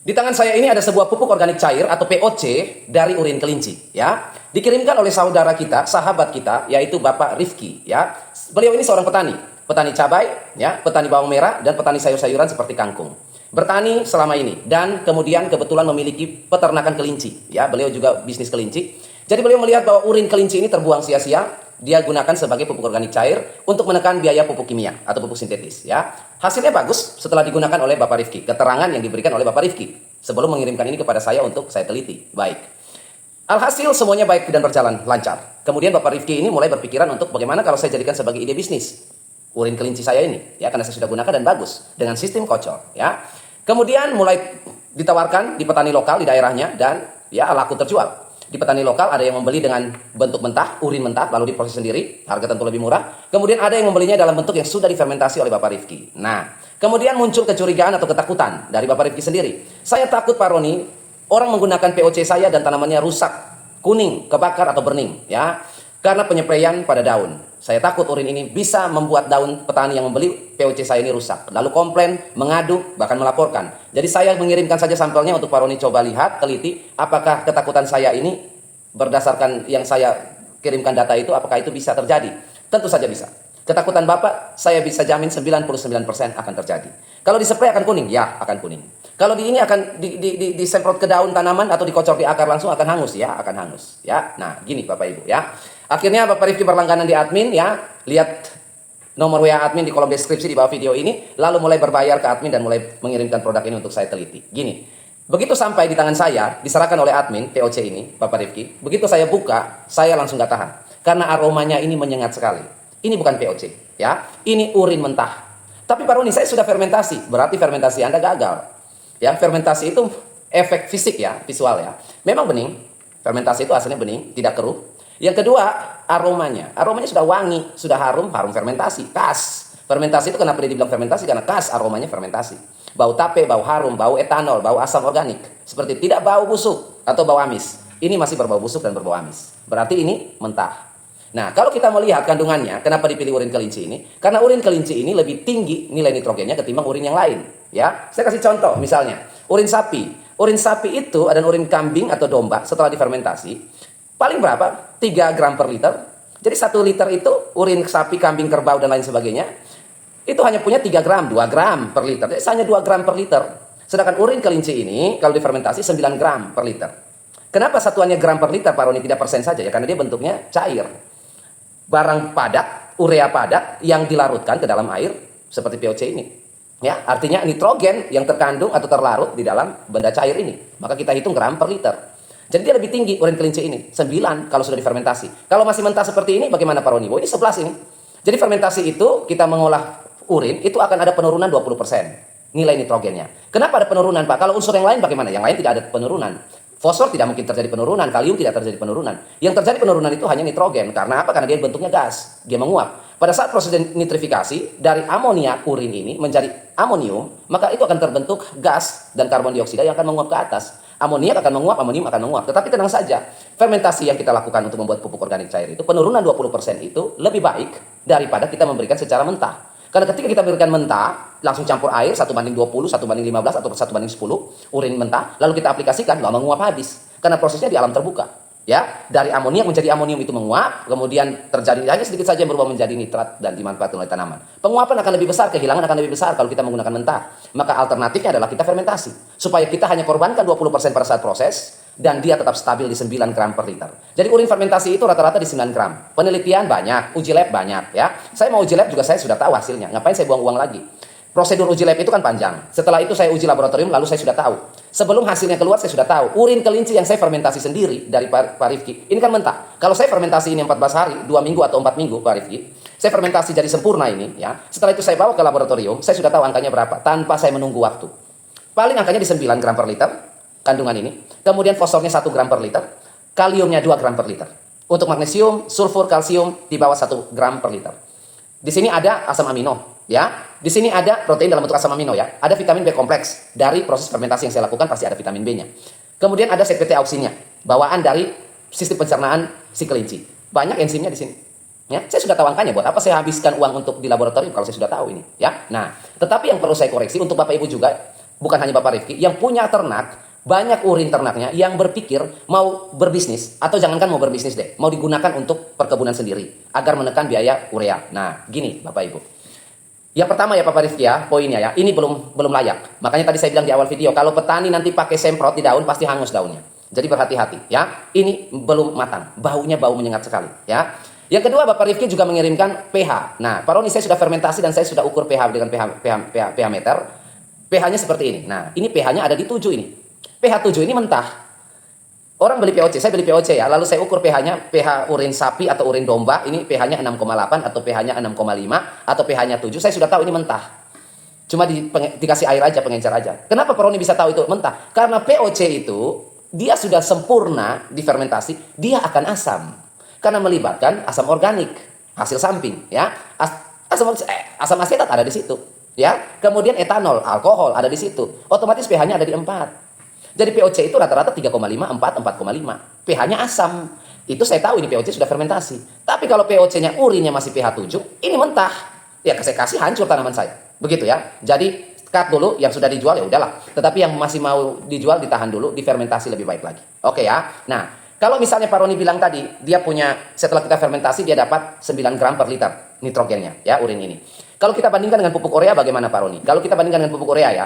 Di tangan saya ini ada sebuah pupuk organik cair atau POC dari urin kelinci, ya. Dikirimkan oleh saudara kita, sahabat kita, yaitu Bapak Rifki, ya. Beliau ini seorang petani, petani cabai, ya, petani bawang merah dan petani sayur-sayuran seperti kangkung. Bertani selama ini dan kemudian kebetulan memiliki peternakan kelinci, ya. Beliau juga bisnis kelinci. Jadi beliau melihat bahwa urin kelinci ini terbuang sia-sia. Dia gunakan sebagai pupuk organik cair untuk menekan biaya pupuk kimia atau pupuk sintetis, ya. Hasilnya bagus setelah digunakan oleh Bapak Rifki. Keterangan yang diberikan oleh Bapak Rifki sebelum mengirimkan ini kepada saya untuk saya teliti. Baik. Alhasil semuanya baik dan berjalan lancar. Kemudian Bapak Rifki ini mulai berpikiran untuk bagaimana kalau saya jadikan sebagai ide bisnis urin kelinci saya ini, ya, karena saya sudah gunakan dan bagus dengan sistem kocor, ya. Kemudian mulai ditawarkan di petani lokal di daerahnya dan ya laku terjual. Di petani lokal ada yang membeli dengan bentuk mentah, urin mentah, lalu diproses sendiri, harga tentu lebih murah. Kemudian ada yang membelinya dalam bentuk yang sudah difermentasi oleh Bapak Rifki. Nah, kemudian muncul kecurigaan atau ketakutan dari Bapak Rifki sendiri. Saya takut Pak Roni, orang menggunakan POC saya dan tanamannya rusak, kuning, kebakar atau burning, ya, karena penyepraian pada daun. Saya takut urin ini bisa membuat daun petani yang membeli POC saya ini rusak. Lalu komplain, mengadu, bahkan melaporkan. Jadi saya mengirimkan saja sampelnya untuk Pak Roni coba lihat, teliti, apakah ketakutan saya ini berdasarkan yang saya kirimkan data itu, apakah itu bisa terjadi? Tentu saja bisa. Ketakutan Bapak, saya bisa jamin 99% akan terjadi. Kalau dispray akan kuning? Ya, akan kuning. Kalau di ini akan disemprot ke daun tanaman atau dikocor di akar langsung akan hangus? Ya, akan hangus. Ya, nah gini Bapak Ibu, ya. Akhirnya Bapak Rifki berlangganan di admin, ya. Lihat nomor WA admin di kolom deskripsi di bawah video ini, lalu mulai berbayar ke admin dan mulai mengirimkan produk ini untuk saya teliti. Gini, begitu sampai di tangan saya, diserahkan oleh admin POC ini, Bapak Rifki, begitu saya buka, saya langsung gak tahan. Karena aromanya ini menyengat sekali. Ini bukan POC, ya. Ini urin mentah. Tapi Pak Roni, saya sudah fermentasi, berarti fermentasi Anda gagal. Ya, fermentasi itu efek fisik ya, visual ya. Memang bening, fermentasi itu hasilnya bening, tidak keruh. Yang kedua, aromanya. Aromanya sudah wangi, sudah harum, harum fermentasi, khas. Fermentasi itu kenapa dia dibilang fermentasi? Karena khas aromanya fermentasi. Bau tape, bau harum, bau etanol, bau asam organik. Seperti tidak bau busuk atau bau amis. Ini masih berbau busuk dan berbau amis. Berarti ini mentah. Nah, kalau kita melihat kandungannya, kenapa dipilih urin kelinci ini? Karena urin kelinci ini lebih tinggi nilai nitrogennya ketimbang urin yang lain. Ya, saya kasih contoh, misalnya urin sapi. Urin sapi itu dan urin kambing atau domba setelah difermentasi paling berapa? 3 gram per liter. Jadi 1 liter itu urin sapi, kambing, kerbau dan lain sebagainya itu hanya punya 3 gram, 2 gram per liter. Jadi hanya 2 gram per liter. Sedangkan urin kelinci ini kalau difermentasi 9 gram per liter. Kenapa satuannya gram per liter Pak Roni, tidak persen saja ya? Karena dia bentuknya cair. Barang padat, urea padat yang dilarutkan ke dalam air seperti POC ini. Ya, artinya nitrogen yang terkandung atau terlarut di dalam benda cair ini. Maka kita hitung gram per liter. Jadi dia lebih tinggi urin kelinci ini, 9 kalau sudah difermentasi. Kalau masih mentah seperti ini bagaimana Pak Roni? Oh, ini 11 ini. Jadi fermentasi itu kita mengolah urin itu akan ada penurunan 20% nilai nitrogennya. Kenapa ada penurunan Pak? Kalau unsur yang lain bagaimana? Yang lain tidak ada penurunan. Fosfor tidak mungkin terjadi penurunan, kalium tidak terjadi penurunan. Yang terjadi penurunan itu hanya nitrogen. Karena apa? Karena dia bentuknya gas, dia menguap. Pada saat proses nitrifikasi dari amonia urin ini menjadi amonium, maka itu akan terbentuk gas dan karbon dioksida yang akan menguap ke atas. Amoniak akan menguap, amonium akan menguap. Tetapi tenang saja, fermentasi yang kita lakukan untuk membuat pupuk organik cair itu penurunan 20% itu lebih baik daripada kita memberikan secara mentah. Karena ketika kita berikan mentah, langsung campur air 1:20, 1:15 atau 1:10 urin mentah, lalu kita aplikasikan, nggak menguap habis. Karena prosesnya di alam terbuka. Ya, dari amoniak menjadi amonium itu menguap, kemudian terjadi hanya sedikit saja berubah menjadi nitrat dan dimanfaatkan oleh tanaman. Penguapan akan lebih besar, kehilangan akan lebih besar kalau kita menggunakan mentah. Maka alternatifnya adalah kita fermentasi. Supaya kita hanya korbankan 20% pada saat proses dan dia tetap stabil di 9 gram per liter. Jadi urin fermentasi itu rata-rata di 9 gram. Penelitian banyak, uji lab banyak ya. Saya mau uji lab juga saya sudah tahu hasilnya. Ngapain saya buang uang lagi? Prosedur uji lab itu kan panjang. Setelah itu saya uji laboratorium, lalu saya sudah tahu. Sebelum hasilnya keluar, saya sudah tahu. Urin kelinci yang saya fermentasi sendiri dari Pak Rifki, ini kan mentah. Kalau saya fermentasi ini 14 hari, 2 minggu atau 4 minggu, Pak Rifki, saya fermentasi jadi sempurna ini, ya. Setelah itu saya bawa ke laboratorium, saya sudah tahu angkanya berapa, tanpa saya menunggu waktu. Paling angkanya di 9 gram per liter, kandungan ini. Kemudian fosfornya 1 gram per liter, kaliumnya 2 gram per liter. Untuk magnesium, sulfur, kalsium di bawah 1 gram per liter. Di sini ada asam amino, ya. Di sini ada protein dalam bentuk asam amino, ya. Ada vitamin B kompleks dari proses fermentasi yang saya lakukan pasti ada vitamin B-nya. Kemudian ada ZPT auksinnya, bawaan dari sistem pencernaan si kelinci. Banyak enzimnya di sini. Ya, saya sudah tahu angkanya. Buat apa saya habiskan uang untuk di laboratorium kalau saya sudah tahu ini, ya. Nah, tetapi yang perlu saya koreksi untuk Bapak Ibu juga, bukan hanya Bapak Rifki, yang punya ternak, banyak urin ternaknya yang berpikir mau berbisnis, atau jangankan mau berbisnis deh, mau digunakan untuk perkebunan sendiri, agar menekan biaya urea. Nah, gini Bapak Ibu. Yang pertama ya Bapak Rifki ya, poinnya ya, ini belum layak. Makanya tadi saya bilang di awal video, kalau petani nanti pakai semprot di daun, pasti hangus daunnya. Jadi berhati-hati ya, ini belum matang, baunya bau menyengat sekali ya. Yang kedua, Bapak Rifki juga mengirimkan pH. Nah, Pak Roni, saya sudah fermentasi dan saya sudah ukur pH dengan pH meter. pH-nya seperti ini. Nah, ini pH-nya ada di 7 ini. pH 7 ini mentah. Orang beli POC, saya beli POC ya, lalu saya ukur pH-nya, pH urin sapi atau urin domba, ini pH-nya 6,8 atau pH-nya 6,5 atau pH-nya 7, saya sudah tahu ini mentah. Cuma dikasih air aja, pengencer aja. Kenapa Pak Roni bisa tahu itu mentah? Karena POC itu, dia sudah sempurna difermentasi, dia akan asam. Karena melibatkan asam organik, hasil samping ya. Asam asetat ada di situ ya. Kemudian etanol, alkohol ada di situ. Otomatis pH-nya ada di 4. Jadi POC itu rata-rata 3,5, 4, 4,5. pH-nya asam. Itu saya tahu ini POC sudah fermentasi. Tapi kalau POC-nya urinnya masih pH 7, ini mentah. Ya saya kasih hancur tanaman saya. Begitu ya. Jadi cut dulu, yang sudah dijual ya udahlah. Tetapi yang masih mau dijual ditahan dulu, difermentasi lebih baik lagi. Oke ya. Nah, kalau misalnya Pak Roni bilang tadi, dia punya, setelah kita fermentasi, dia dapat 9 gram per liter nitrogennya, ya, urin ini. Kalau kita bandingkan dengan pupuk urea, bagaimana Pak Roni? Kalau kita bandingkan dengan pupuk urea ya,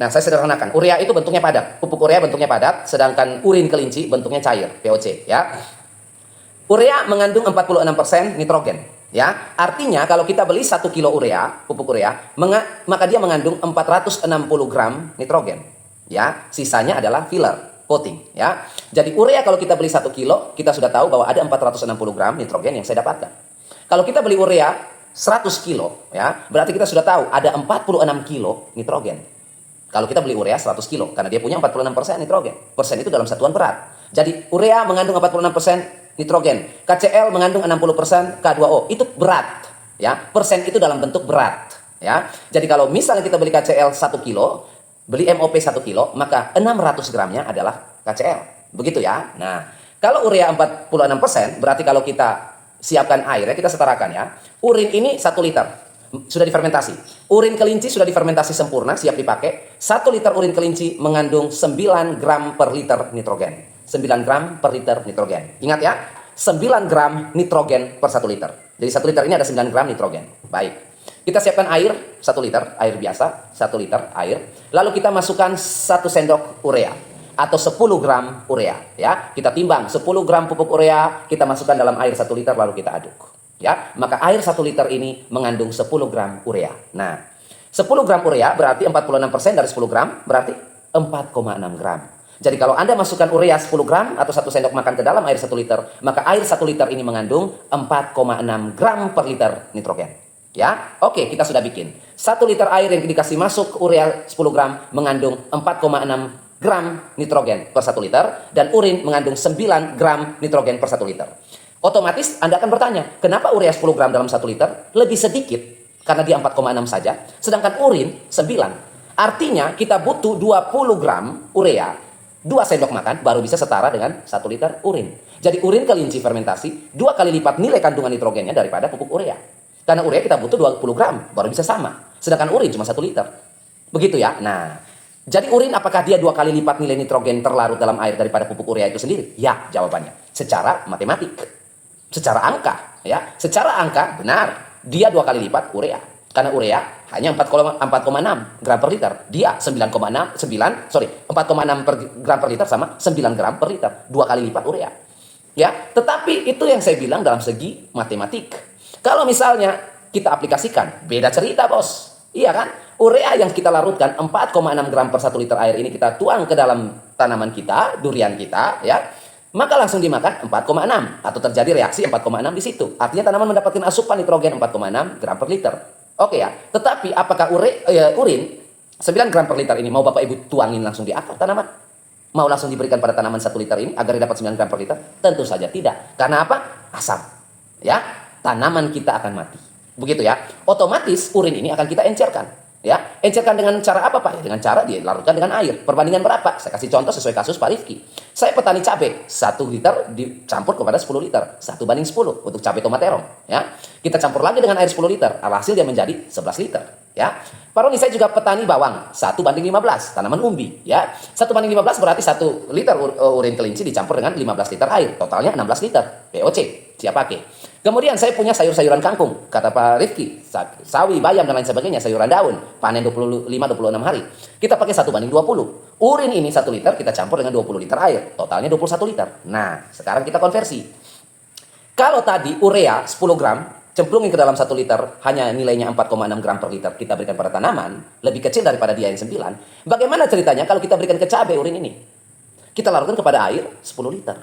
nah saya sederhanakan, urea itu bentuknya padat, pupuk urea bentuknya padat, sedangkan urin kelinci bentuknya cair, POC, ya. Urea mengandung 46% nitrogen, ya. Artinya kalau kita beli 1 kilo urea, pupuk urea, maka dia mengandung 460 gram nitrogen, ya. Sisanya adalah filler. Coating ya. Jadi urea kalau kita beli 1 kilo, kita sudah tahu bahwa ada 460 gram nitrogen yang saya dapatkan. Kalau kita beli urea 100 kilo ya, berarti kita sudah tahu ada 46 kilo nitrogen. Kalau kita beli urea 100 kilo, karena dia punya 46% nitrogen. Persen itu dalam satuan berat. Jadi urea mengandung 46% nitrogen, KCl mengandung 60% K2O. Itu berat ya. Persen itu dalam bentuk berat ya. Jadi kalau misalnya kita beli KCl 1 kilo, beli MOP 1 kilo, maka 600 gramnya adalah KCl. Begitu ya. Nah, kalau urea 46%, berarti kalau kita siapkan air, ya, kita setarakan ya. Urin ini 1 liter, sudah difermentasi. Urin kelinci sudah difermentasi sempurna, siap dipakai. 1 liter urin kelinci mengandung 9 gram per liter nitrogen. 9 gram per liter nitrogen. Ingat ya, 9 gram nitrogen per 1 liter. Jadi 1 liter ini ada 9 gram nitrogen. Baik. Kita siapkan air 1 liter, air biasa, 1 liter air. Lalu kita masukkan 1 sendok urea atau 10 gram urea ya. Kita timbang 10 gram pupuk urea, kita masukkan dalam air 1 liter lalu kita aduk. Ya, maka air 1 liter ini mengandung 10 gram urea. Nah, 10 gram urea berarti 46% dari 10 gram berarti 4,6 gram. Jadi kalau Anda masukkan urea 10 gram atau 1 sendok makan ke dalam air 1 liter, maka air 1 liter ini mengandung 4,6 gram per liter nitrogen. Ya, oke, kita sudah bikin 1 liter air yang dikasih masuk urea 10 gram mengandung 4,6 gram nitrogen per 1 liter dan urin mengandung 9 gram nitrogen per 1 liter. Otomatis Anda akan bertanya, kenapa urea 10 gram dalam 1 liter lebih sedikit? Karena dia 4,6 saja, sedangkan urin 9. Artinya kita butuh 20 gram urea, 2 sendok makan baru bisa setara dengan 1 liter urin. Jadi urin kelinci fermentasi 2 kali lipat nilai kandungan nitrogennya daripada pupuk urea. Karena urea kita butuh 20 gram, baru bisa sama. Sedangkan urin cuma 1 liter. Begitu ya. Nah, jadi urin apakah dia 2 kali lipat nilai nitrogen terlarut dalam air daripada pupuk urea itu sendiri? Ya, jawabannya. Secara matematik. Secara angka. Ya, secara angka benar. Dia 2 kali lipat urea. Karena urea hanya 4,6 gram per liter. Dia 4,6 gram per liter sama 9 gram per liter. 2 kali lipat urea. Ya, tetapi itu yang saya bilang dalam segi matematik. Kalau misalnya kita aplikasikan, beda cerita bos. Iya kan? Urea yang kita larutkan 4,6 gram per 1 liter air ini kita tuang ke dalam tanaman kita, durian kita, ya. Maka langsung dimakan 4,6 atau terjadi reaksi 4,6 di situ. Artinya tanaman mendapatkan asupan nitrogen 4,6 gram per liter. Oke ya. Tetapi apakah urin 9 gram per liter ini mau Bapak Ibu tuangin langsung di akar tanaman? Mau langsung diberikan pada tanaman 1 liter ini agar dapat 9 gram per liter? Tentu saja tidak. Karena apa? Asam. Ya. Tanaman kita akan mati. Begitu ya. Otomatis urin ini akan kita encerkan. Ya, encerkan dengan cara apa Pak? Ya, dengan cara dilarutkan dengan air. Perbandingan berapa? Saya kasih contoh sesuai kasus Pak Rifki. Saya petani cabai, 1 liter dicampur kepada 10 liter. 1:10 untuk cabai tomat terong. Ya. Kita campur lagi dengan air 10 liter. Alhasil dia menjadi 11 liter. ya. Pak Roni, saya juga petani bawang, 1:15, tanaman umbi, ya. 1:15 berarti 1 liter urin kelinci dicampur dengan 15 liter air, totalnya 16 liter POC, siap pakai. Kemudian saya punya sayur-sayuran kangkung, kata Pak Rifki, sawi, bayam, dan lain sebagainya, sayuran daun, panen 25-26 hari. Kita pakai 1:20. Urin ini 1 liter kita campur dengan 20 liter air, totalnya 21 liter. Nah, sekarang kita konversi. Kalau tadi urea 10 gram, cemplungin ke dalam 1 liter, hanya nilainya 4,6 gram per liter kita berikan pada tanaman, lebih kecil daripada dia yang 9. Bagaimana ceritanya kalau kita berikan ke cabai urin ini? Kita larutkan kepada air 10 liter.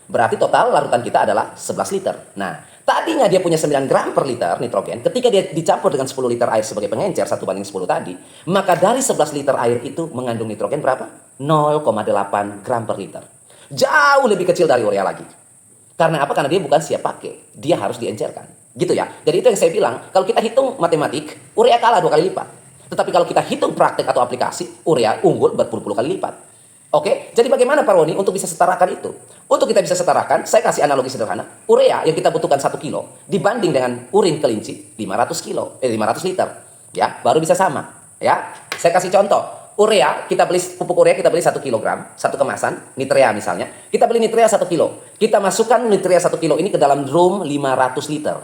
Berarti total larutan kita adalah 11 liter. Nah, tadinya dia punya 9 gram per liter nitrogen, ketika dia dicampur dengan 10 liter air sebagai pengencer 1:10 tadi, maka dari 11 liter air itu mengandung nitrogen berapa? 0,8 gram per liter. Jauh lebih kecil dari urea lagi. Karena apa? Karena dia bukan siap pakai. Dia harus diencerkan. Gitu ya. Jadi itu yang saya bilang, kalau kita hitung matematik, urea kalah 2 kali lipat. Tetapi kalau kita hitung praktek atau aplikasi, urea unggul berpuluh-puluh kali lipat. Oke, jadi bagaimana Pak Roni untuk bisa setarakan itu? Untuk kita bisa setarakan, saya kasih analogi sederhana. Urea yang kita butuhkan 1 kilo dibanding dengan urin kelinci 500 liter. Ya, baru bisa sama. Ya, saya kasih contoh. Urea, kita beli pupuk urea kita beli 1 kilogram, 1 kemasan, nitrea misalnya. Kita beli nitrea 1 kilo. Kita masukkan nitrea 1 kilo ini ke dalam drum 500 liter.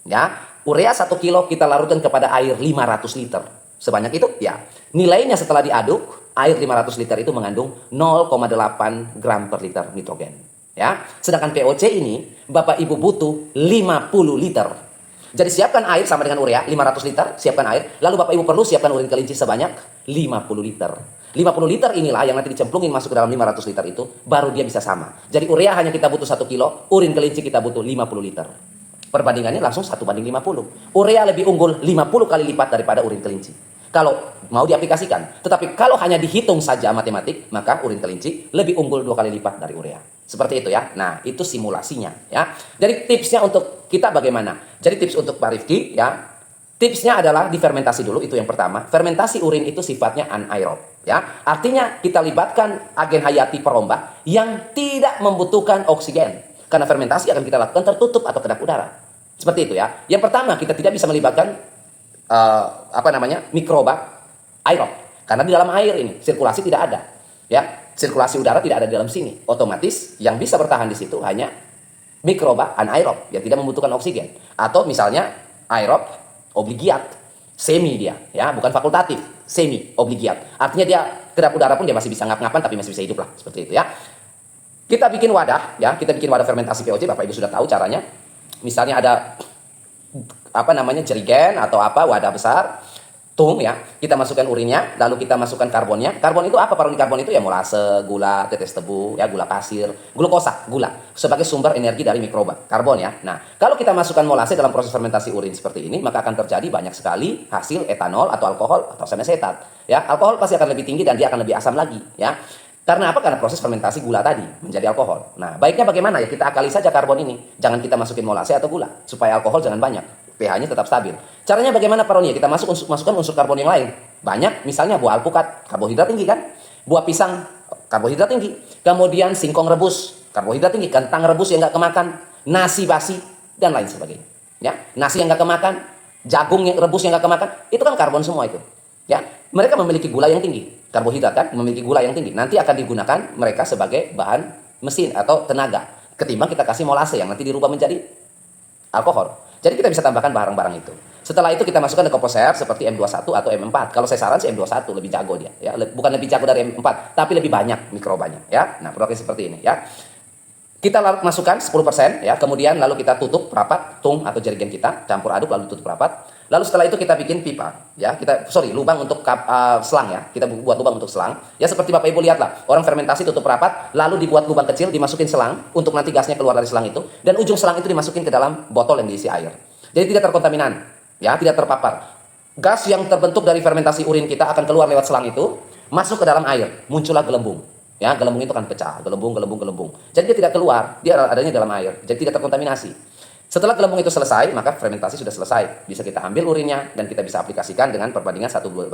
Ya, urea 1 kilo kita larutkan kepada air 500 liter. Sebanyak itu, ya. Nilainya setelah diaduk, air 500 liter itu mengandung 0,8 gram per liter nitrogen. Ya, sedangkan POC ini Bapak Ibu butuh 50 liter. Jadi siapkan air sama dengan urea 500 liter, siapkan air. Lalu Bapak Ibu perlu siapkan urin kelinci sebanyak 50 liter. 50 liter inilah yang nanti dicemplungin masuk ke dalam 500 liter itu, baru dia bisa sama. Jadi urea hanya kita butuh 1 kilo, urin kelinci kita butuh 50 liter. Perbandingannya langsung 1:50. Urea lebih unggul 50 kali lipat daripada urin kelinci. Kalau mau diaplikasikan. Tetapi kalau hanya dihitung saja matematik, maka urin kelinci lebih unggul 2 kali lipat dari urea. Seperti itu ya. Nah, itu simulasinya ya. Jadi tipsnya untuk kita bagaimana? Jadi tips untuk Pak Rifki ya. Tipsnya adalah difermentasi dulu, itu yang pertama. Fermentasi urin itu sifatnya anaerob ya. Artinya kita libatkan agen hayati perombak yang tidak membutuhkan oksigen. Karena fermentasi akan kita lakukan tertutup atau kedap udara. Seperti itu ya. Yang pertama, kita tidak bisa melibatkan mikroba aerob, karena di dalam air ini sirkulasi tidak ada ya, sirkulasi udara tidak ada di dalam sini. Otomatis yang bisa bertahan di situ hanya mikroba anaerob yang tidak membutuhkan oksigen, atau misalnya aerob obligiat, semi dia ya, bukan fakultatif, semi obligiat, artinya dia kedap udara pun dia masih bisa ngap-ngapan tapi masih bisa hidup lah, seperti itu ya. Kita bikin wadah ya, kita bikin wadah fermentasi POC, Bapak Ibu sudah tahu caranya. Misalnya ada jerigen atau wadah besar, tung ya, kita masukkan urinnya, lalu kita masukkan karbonnya. Karbon itu apa? Karbon itu ya molase, gula, tetes tebu, ya gula pasir, glukosa, gula sebagai sumber energi dari mikroba, karbon ya. Nah, kalau kita masukkan molase dalam proses fermentasi urin seperti ini, maka akan terjadi banyak sekali hasil etanol atau alkohol atau semesetat. Ya, alkohol pasti akan lebih tinggi dan dia akan lebih asam lagi, ya. Karena apa? Karena proses fermentasi gula tadi menjadi alkohol. Nah, baiknya bagaimana ya? Kita akali saja karbon ini. Jangan kita masukin molase atau gula supaya alkohol jangan banyak. pH-nya tetap stabil. Caranya bagaimana Pak Roni? Kita masukkan unsur karbon yang lain. Banyak, misalnya buah alpukat, karbohidrat tinggi kan? Buah pisang, karbohidrat tinggi. Kemudian singkong rebus, karbohidrat tinggi. Kentang rebus yang nggak kemakan, nasi basi, dan lain sebagainya. Ya, nasi yang nggak kemakan, jagung yang rebus yang nggak kemakan, itu kan karbon semua itu. Ya, mereka memiliki gula yang tinggi. Karbohidrat kan memiliki gula yang tinggi. Nanti akan digunakan mereka sebagai bahan mesin atau tenaga. Ketimbang kita kasih molase yang nanti dirubah menjadi alkohol. Jadi kita bisa tambahkan barang-barang itu. Setelah itu kita masukkan ke komposer seperti M21 atau M4. Kalau saya saran sih M21 lebih jago dia. Ya, bukan lebih jago dari M4, tapi lebih banyak mikrobanya. Ya, nah produknya seperti ini. Ya, kita masukkan 10% ya, kemudian lalu kita tutup rapat tung atau jerigen kita, campur aduk lalu tutup rapat. Lalu setelah itu kita bikin pipa, ya lubang untuk selang ya, kita buat lubang untuk selang. Ya seperti Bapak Ibu lihatlah, orang fermentasi tutup rapat, lalu dibuat lubang kecil, dimasukin selang untuk nanti gasnya keluar dari selang itu, dan ujung selang itu dimasukin ke dalam botol yang diisi air. Jadi tidak terkontaminan, ya tidak terpapar. Gas yang terbentuk dari fermentasi urin kita akan keluar lewat selang itu, masuk ke dalam air, muncullah gelembung. Ya, gelembung itu kan pecah, gelembung. Jadi dia tidak keluar, dia adanya dalam air, jadi tidak terkontaminasi. Setelah gelembung itu selesai, maka fermentasi sudah selesai. Bisa kita ambil urinnya dan kita bisa aplikasikan dengan perbandingan 1:20,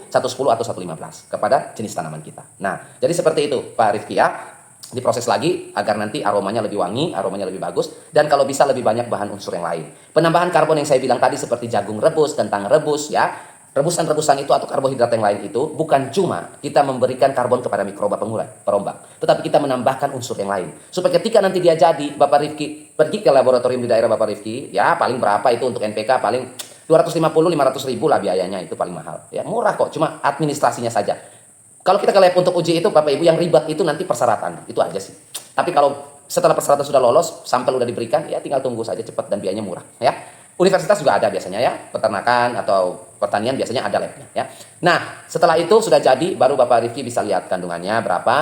1:10 atau 1:15 kepada jenis tanaman kita. Nah, jadi seperti itu Pak Rifki ya. Diproses lagi agar nanti aromanya lebih wangi, aromanya lebih bagus, dan kalau bisa lebih banyak bahan unsur yang lain. Penambahan karbon yang saya bilang tadi seperti jagung rebus, kentang rebus ya, rebusan-rebusan itu atau karbohidrat yang lain itu bukan cuma kita memberikan karbon kepada mikroba perombak, tetapi kita menambahkan unsur yang lain. Supaya ketika nanti dia jadi, Bapak Rifki pergi ke laboratorium di daerah Bapak Rifki, ya paling berapa itu untuk NPK, paling 250-500 ribu lah biayanya, itu paling mahal. Ya murah kok, cuma administrasinya saja. Kalau kita ke lab untuk uji itu, Bapak Ibu, yang ribet itu nanti persyaratan, itu aja sih. Tapi kalau setelah persyaratan sudah lolos, sampel udah diberikan, ya tinggal tunggu saja, cepat dan biayanya murah. Ya, universitas juga ada biasanya ya, peternakan atau pertanian biasanya ada labnya. Ya. Nah, setelah itu sudah jadi, baru Bapak Rifki bisa lihat kandungannya berapa,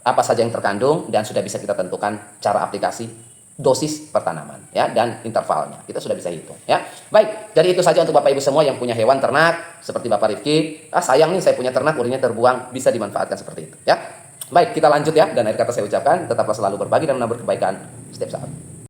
apa saja yang terkandung, dan sudah bisa kita tentukan cara aplikasi, dosis pertanaman, ya, dan intervalnya. Kita sudah bisa hitung, ya. Baik, jadi itu saja untuk Bapak Ibu semua yang punya hewan ternak seperti Bapak Rifki. Sayang nih saya punya ternak, urinnya terbuang, bisa dimanfaatkan seperti itu, ya. Baik, kita lanjut ya, dan akhir kata saya ucapkan, tetaplah selalu berbagi dan menabur kebaikan setiap saat.